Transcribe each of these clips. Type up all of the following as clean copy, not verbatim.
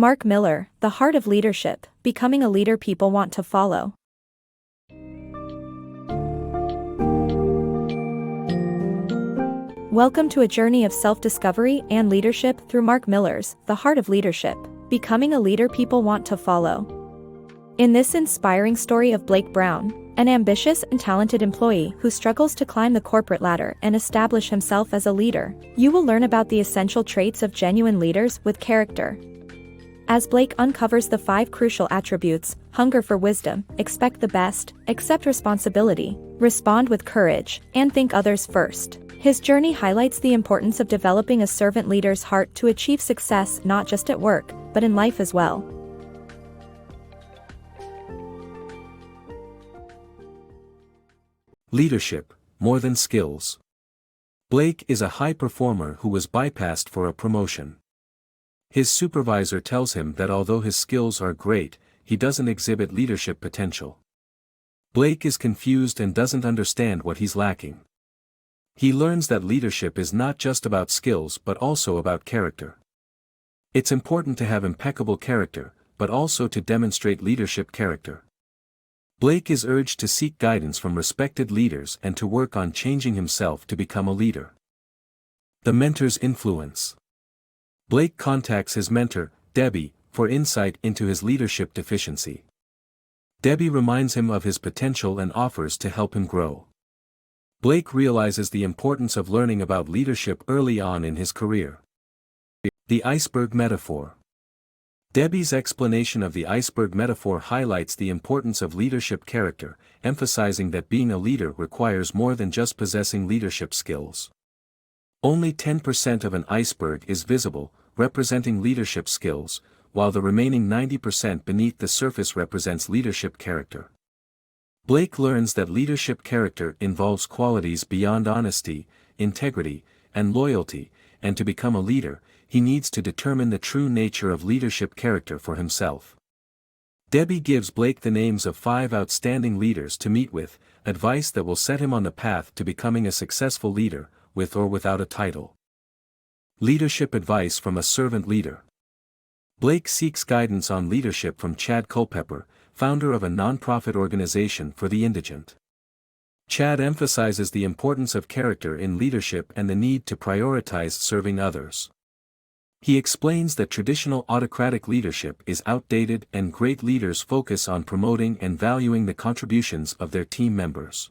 Mark Miller, The Heart of Leadership, Becoming a Leader People Want to Follow. Welcome to a journey of self-discovery and leadership through Mark Miller's The Heart of Leadership, Becoming a Leader People Want to Follow. In this inspiring story of Blake Brown, an ambitious and talented employee who struggles to climb the corporate ladder and establish himself as a leader, you will learn about the essential traits of genuine leaders with character. As Blake uncovers the 5 crucial attributes: hunger for wisdom, expect the best, accept responsibility, respond with courage, and think others first. His journey highlights the importance of developing a servant leader's heart to achieve success not just at work, but in life as well. Leadership, more than skills. Blake is a high performer who was bypassed for a promotion. His supervisor tells him that although his skills are great, he doesn't exhibit leadership potential. Blake is confused and doesn't understand what he's lacking. He learns that leadership is not just about skills but also about character. It's important to have impeccable character, but also to demonstrate leadership character. Blake is urged to seek guidance from respected leaders and to work on changing himself to become a leader. The mentor's influence. Blake contacts his mentor, Debbie, for insight into his leadership deficiency. Debbie reminds him of his potential and offers to help him grow. Blake realizes the importance of learning about leadership early on in his career. The Iceberg Metaphor. Debbie's explanation of the iceberg metaphor highlights the importance of leadership character, emphasizing that being a leader requires more than just possessing leadership skills. Only 10% of an iceberg is visible, representing leadership skills, while the remaining 90% beneath the surface represents leadership character. Blake learns that leadership character involves qualities beyond honesty, integrity, and loyalty, and to become a leader, he needs to determine the true nature of leadership character for himself. Debbie gives Blake the names of 5 outstanding leaders to meet with, advice that will set him on the path to becoming a successful leader, with or without a title. Leadership advice from a servant leader. Blake seeks guidance on leadership from Chad Culpepper, founder of a nonprofit organization for the indigent. Chad emphasizes the importance of character in leadership and the need to prioritize serving others. He explains that traditional autocratic leadership is outdated and great leaders focus on promoting and valuing the contributions of their team members.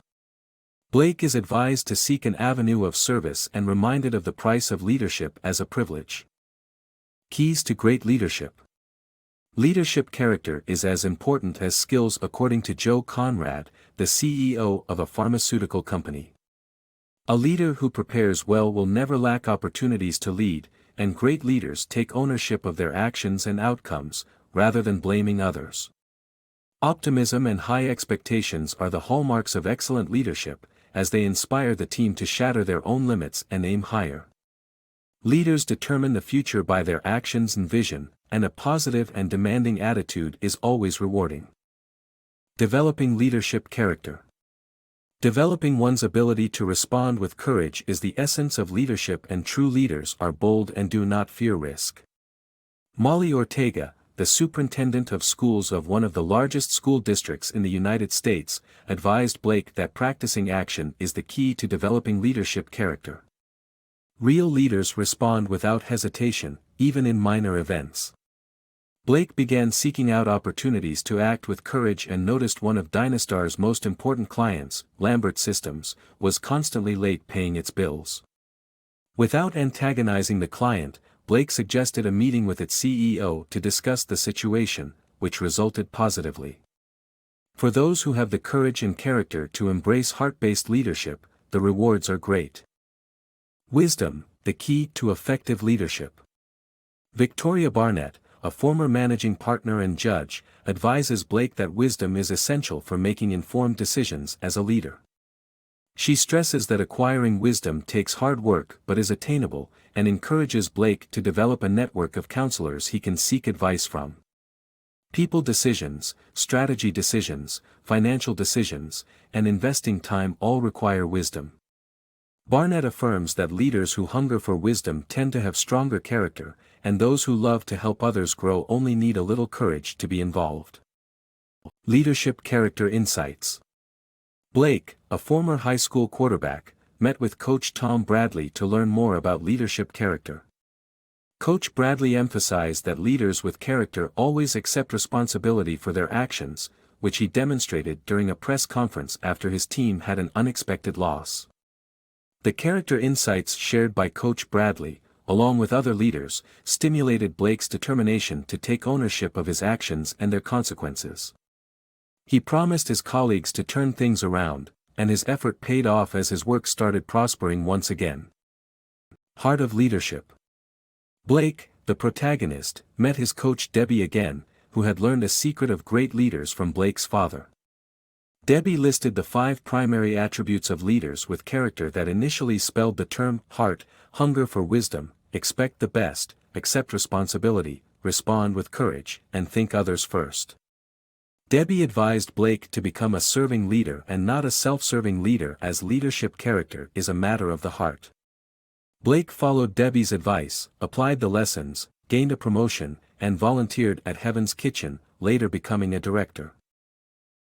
Blake is advised to seek an avenue of service and reminded of the price of leadership as a privilege. Keys to great leadership. Leadership character is as important as skills according to Joe Conrad, the CEO of a pharmaceutical company. A leader who prepares well will never lack opportunities to lead, and great leaders take ownership of their actions and outcomes, rather than blaming others. Optimism and high expectations are the hallmarks of excellent leadership, as they inspire the team to shatter their own limits and aim higher. Leaders determine the future by their actions and vision, and a positive and demanding attitude is always rewarding. Developing leadership character. Developing one's ability to respond with courage is the essence of leadership, and true leaders are bold and do not fear risk. Molly Ortega, the superintendent of schools of one of the largest school districts in the United States, advised Blake that practicing action is the key to developing leadership character. Real leaders respond without hesitation, even in minor events. Blake began seeking out opportunities to act with courage and noticed one of Dynastar's most important clients, Lambert Systems, was constantly late paying its bills. Without antagonizing the client, Blake suggested a meeting with its CEO to discuss the situation, which resulted positively. For those who have the courage and character to embrace heart-based leadership, the rewards are great. Wisdom, the key to effective leadership. Victoria Barnett, a former managing partner and judge, advises Blake that wisdom is essential for making informed decisions as a leader. She stresses that acquiring wisdom takes hard work but is attainable, and encourages Blake to develop a network of counselors he can seek advice from. People decisions, strategy decisions, financial decisions, and investing time all require wisdom. Barnett affirms that leaders who hunger for wisdom tend to have stronger character, and those who love to help others grow only need a little courage to be involved. Leadership Character Insights. Blake, a former high school quarterback, met with Coach Tom Bradley to learn more about leadership character. Coach Bradley emphasized that leaders with character always accept responsibility for their actions, which he demonstrated during a press conference after his team had an unexpected loss. The character insights shared by Coach Bradley, along with other leaders, stimulated Blake's determination to take ownership of his actions and their consequences. He promised his colleagues to turn things around, and his effort paid off as his work started prospering once again. Heart of Leadership. Blake, the protagonist, met his coach Debbie again, who had learned a secret of great leaders from Blake's father. Debbie listed the 5 primary attributes of leaders with character that initially spelled the term heart: hunger for wisdom, expect the best, accept responsibility, respond with courage, and think others first. Debbie advised Blake to become a serving leader and not a self-serving leader, as leadership character is a matter of the heart. Blake followed Debbie's advice, applied the lessons, gained a promotion, and volunteered at Heaven's Kitchen, later becoming a director.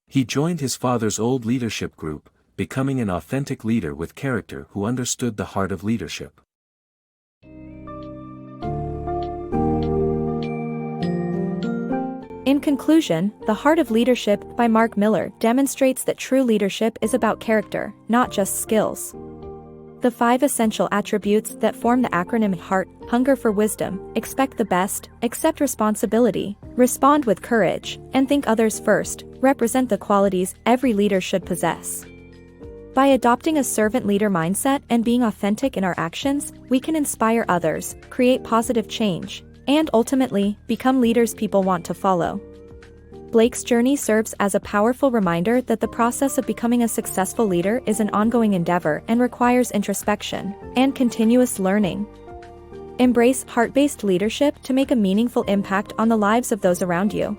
He joined his father's old leadership group, becoming an authentic leader with character who understood the heart of leadership. In conclusion, The Heart of Leadership by Mark Miller demonstrates that true leadership is about character, not just skills. The 5 essential attributes that form the acronym HEART: hunger for wisdom, expect the best, accept responsibility, respond with courage, and think others first, represent the qualities every leader should possess. By adopting a servant leader mindset and being authentic in our actions, we can inspire others, create positive change, and ultimately, become leaders people want to follow. Blake's journey serves as a powerful reminder that the process of becoming a successful leader is an ongoing endeavor and requires introspection and continuous learning. Embrace heart-based leadership to make a meaningful impact on the lives of those around you.